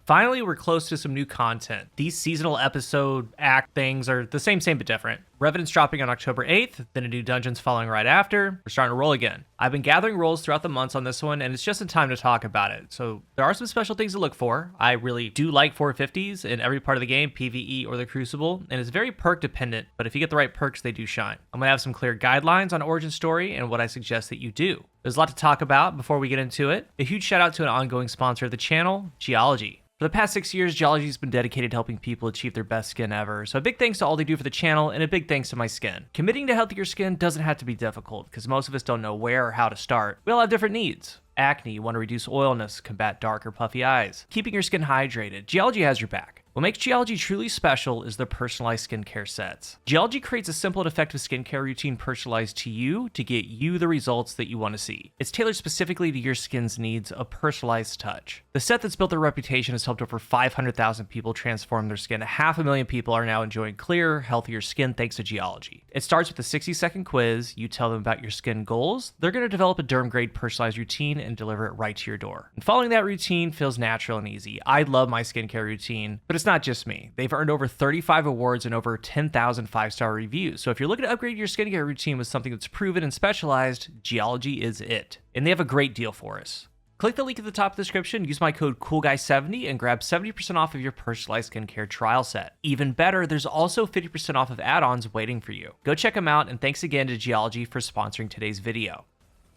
Finally, we're close to some new content. These seasonal episode act things are the same but different. Revenant's dropping on October 8th, then a new dungeon's following right after. We're starting to roll again. I've been gathering rolls throughout the months on this one, and it's just in time to talk about it. So there are some special things to look for. I really do like 450s in every part of the game, PvE or the Crucible, and it's very perk dependent, but if you get the right perks, they do shine. I'm gonna have some clear guidelines on Origin Story and what I suggest that you do. There's a lot to talk about before we get into it. A huge shout out to an ongoing sponsor of the channel, Geology. For the past 6 years, Geology's been dedicated to helping people achieve their best skin ever, so a big thanks to all they do for the channel, and a big thanks to my skin. Committing to healthier skin doesn't have to be difficult, because most of us don't know where or how to start. We all have different needs. Acne, you want to reduce oiliness, combat dark or puffy eyes. Keeping your skin hydrated, Geology has your back. What makes Geology truly special is their personalized skincare sets. Geology creates a simple and effective skincare routine personalized to you to get you the results that you want to see. It's tailored specifically to your skin's needs, a personalized touch. The set that's built their reputation has helped over 500,000 people transform their skin. 500,000 people are now enjoying clearer, healthier skin thanks to Geology. It starts with a 60-second quiz. You tell them about your skin goals. They're going to develop a derm-grade personalized routine and deliver it right to your door. And following that routine feels natural and easy. I love my skincare routine, but it's not just me. They've earned over 35 awards and over 10,000 5-star reviews. So if you're looking to upgrade your skincare routine with something that's proven and specialized, Geology is it. And they have a great deal for us. Click the link at the top of the description, use my code CoolGuy70 and grab 70% off of your personalized skincare trial set. Even better, there's also 50% off of add-ons waiting for you. Go check them out, and thanks again to Geology for sponsoring today's video.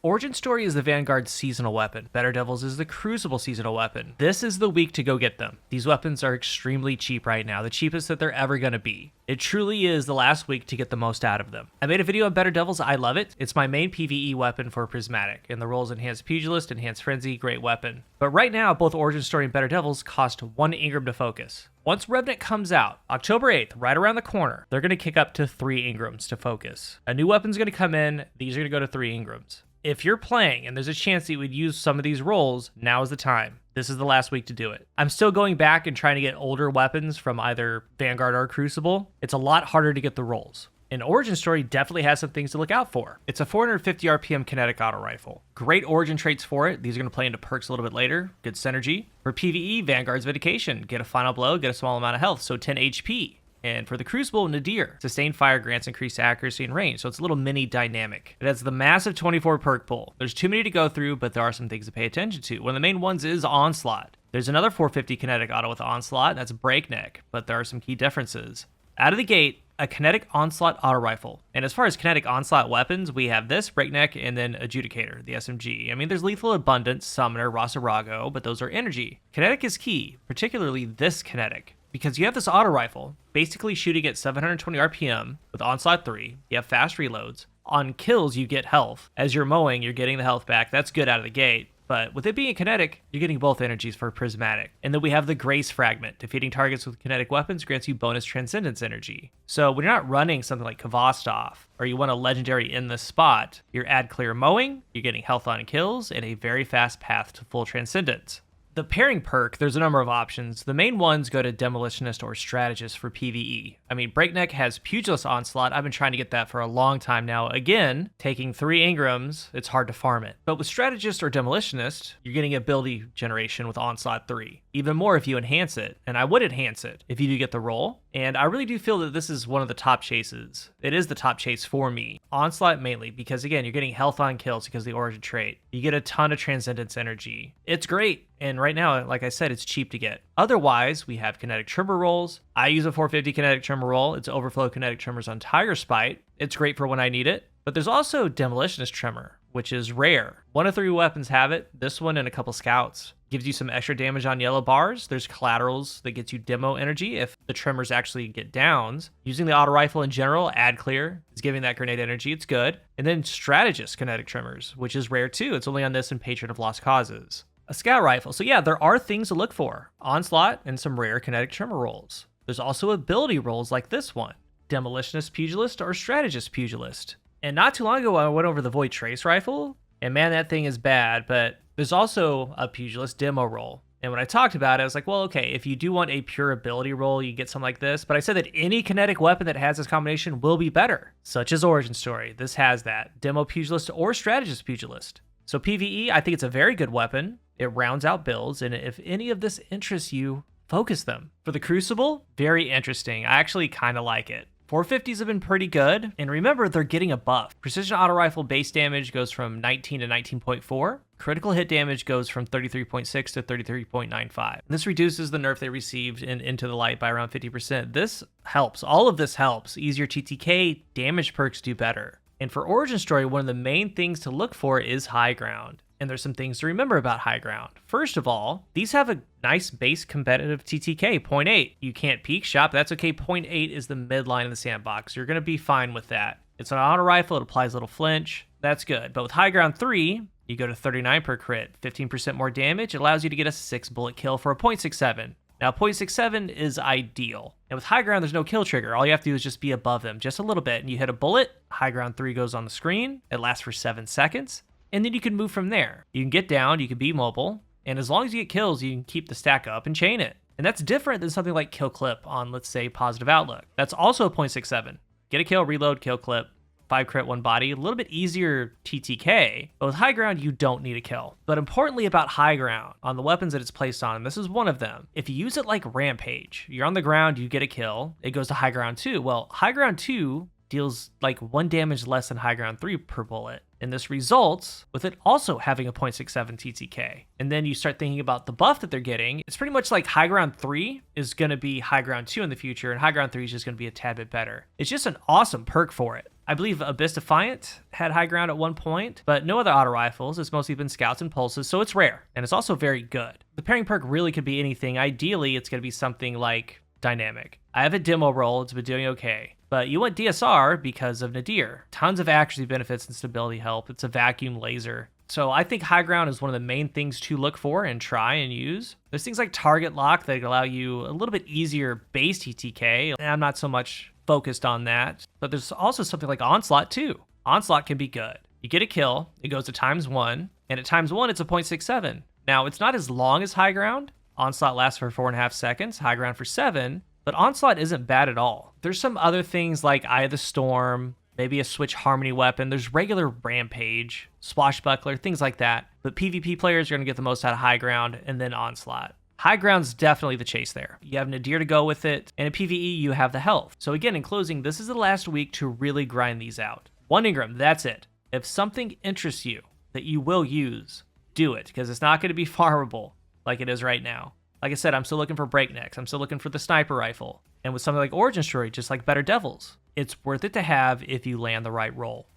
Origin Story is the Vanguard's seasonal weapon. Better Devils is the Crucible seasonal weapon. This is the week to go get them. These weapons are extremely cheap right now, the cheapest that they're ever going to be. It truly is the last week to get the most out of them. I made a video on Better Devils. I love it. It's my main PvE weapon for Prismatic, and the roles Enhanced Pugilist, Enhanced Frenzy, great weapon. But right now, both Origin Story and Better Devils cost 1 Ingram to focus. Once Revenant comes out, October 8th, right around the corner, they're going to kick up to 3 Ingrams to focus. A new weapon's going to come in. These are going to go to 3 Ingrams. If you're playing and there's a chance that you would use some of these rolls, now is the time. This is the last week to do it. I'm still going back and trying to get older weapons from either Vanguard or Crucible. It's a lot harder to get the rolls. And Origin Story definitely has some things to look out for. It's a 450 RPM kinetic auto rifle. Great origin traits for it. These are going to play into perks a little bit later. Good synergy. For PvE, Vanguard's Vindication. Get a final blow, get a small amount of health, so 10 HP. And for the Crucible, Nadir. Sustained fire grants increased accuracy and range, so it's a little mini dynamic. It has the massive 24 perk pool. There's too many to go through, but there are some things to pay attention to. One of the main ones is Onslaught. There's another 450 kinetic auto with Onslaught, that's Breakneck, but there are some key differences. Out of the gate, a kinetic Onslaught auto rifle. And as far as kinetic Onslaught weapons, we have this, Breakneck, and then Adjudicator, the SMG. I mean, there's Lethal Abundance, Summoner, Rosarago, but those are energy. Kinetic is key, particularly this kinetic, because you have this auto rifle, basically shooting at 720 RPM with Onslaught 3. You have fast reloads. On kills, you get health. As you're mowing, you're getting the health back. That's good out of the gate. But with it being kinetic, you're getting both energies for Prismatic. And then we have the Grace Fragment. Defeating targets with kinetic weapons grants you bonus Transcendence energy. So when you're not running something like Kvostov, or you want a legendary in this spot, you're ad clear mowing, you're getting health on kills, and a very fast path to full Transcendence. The pairing perk, there's a number of options. The main ones go to Demolitionist or Strategist for PvE. I mean, Breakneck has Pugilist Onslaught. I've been trying to get that for a long time now. Again, taking 3 Ingrams, it's hard to farm it. But with Strategist or Demolitionist, you're getting ability generation with Onslaught 3. Even more if you enhance it, and I would enhance it if you do get the roll. And I really do feel that this is one of the top chases. It is the top chase for me. Onslaught mainly, because again, you're getting health on kills because of the origin trait. You get a ton of Transcendence energy. It's great. And right now, like I said, it's cheap to get. Otherwise, we have kinetic trimmer rolls. I use a 450 kinetic trimmer roll. It's overflow kinetic trimmers on Tiger Spite. It's great for when I need it. But there's also Demolitionist Trimmer, which is rare. 1 of 3 weapons have it. This one and a couple scouts. Gives you some extra damage on yellow bars. There's collaterals that gets you demo energy if the trimmers actually get downs. Using the auto rifle in general, ad clear, is giving that grenade energy. It's good. And then Strategist kinetic trimmers, which is rare too. It's only on this and Patron of Lost Causes. A scout rifle. So yeah, there are things to look for. Onslaught and some rare kinetic trimmer rolls. There's also ability rolls like this one. Demolitionist Pugilist or Strategist Pugilist. And not too long ago, I went over the Void Trace rifle, and man, that thing is bad, but there's also a Pugilist demo roll. And when I talked about it, I was like, well, okay, if you do want a pure ability roll, you get something like this. But I said that any kinetic weapon that has this combination will be better, such as Origin Story. This has that. Demo Pugilist or Strategist Pugilist. So PvE, I think it's a very good weapon. It rounds out builds, and if any of this interests you, focus them. For the Crucible, very interesting. I actually kind of like it. 450s have been pretty good, and remember, they're getting a buff. Precision auto rifle base damage goes from 19 to 19.4. Critical hit damage goes from 33.6 to 33.95. This reduces the nerf they received in Into the Light by around 50%. This helps. All of this helps. Easier TTK, damage perks do better. And for Origin Story, one of the main things to look for is high ground. And there's some things to remember about high ground. First of all, these have a nice base competitive TTK, 0.8. You can't peek shop, that's okay. 0.8 is the midline of the sandbox. You're gonna be fine with that. It's an auto rifle, it applies little flinch. That's good. But with high ground 3, you go to 39 per crit, 15% more damage. It allows you to get a 6 bullet kill for a 0.67. Now 0.67 is ideal. And with high ground, there's no kill trigger. All you have to do is just be above them just a little bit. And you hit a bullet, high ground 3 goes on the screen. It lasts for 7 seconds. And then you can move from there. You can get down, you can be mobile, and as long as you get kills, you can keep the stack up and chain it. And that's different than something like Kill Clip on, let's say, Positive Outlook. That's also a 0.67. Get a kill, reload, kill clip, 5 crit, 1 body, a little bit easier TTK, but with high ground, you don't need a kill. But importantly about high ground, on the weapons that it's placed on, and this is one of them, if you use it like Rampage, you're on the ground, you get a kill, it goes to high ground 2. Well, high ground 2 deals like 1 damage less than high ground 3 per bullet. And this results with it also having a 0.67 TTK. And then you start thinking about the buff that they're getting. It's pretty much like high ground 3 is going to be high ground 2 in the future, and high ground 3 is just going to be a tad bit better. It's just an awesome perk for it. I believe Abyss Defiant had high ground at one point, but no other auto rifles. It's mostly been scouts and pulses, so it's rare. And it's also very good. The pairing perk really could be anything. Ideally, it's going to be something like Dynamic. I have a demo roll, it's been doing okay. But you want DSR because of Nadir. Tons of accuracy benefits and stability help. It's a vacuum laser. So I think high ground is one of the main things to look for and try and use. There's things like target lock that allow you a little bit easier base TTK, and I'm not so much focused on that. But there's also something like Onslaught too. Onslaught can be good. You get a kill, it goes to ×1, and at ×1 it's a 0.67. Now it's not as long as high ground. Onslaught lasts for 4.5 seconds, high ground for 7. But Onslaught isn't bad at all. There's some other things like Eye of the Storm, maybe a Switch Harmony weapon. There's regular Rampage, Swashbuckler, things like that. But PvP players are going to get the most out of high ground and then Onslaught. High ground's definitely the chase there. You have Nadir to go with it, and in PvE you have the health. So again, in closing, this is the last week to really grind these out. 1 Ingram, that's it. If something interests you that you will use, do it, because it's not going to be farmable like it is right now. Like I said, I'm still looking for breaknecks. I'm still looking for the sniper rifle. And with something like Origin Story, just like Better Devils, it's worth it to have if you land the right role.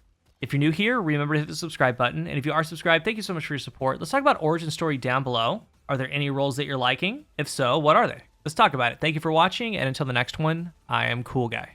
If you're new here, remember to hit the subscribe button. And if you are subscribed, thank you so much for your support. Let's talk about Origin Story down below. Are there any roles that you're liking? If so, what are they? Let's talk about it. Thank you for watching, and until the next one, I am CoolGuy.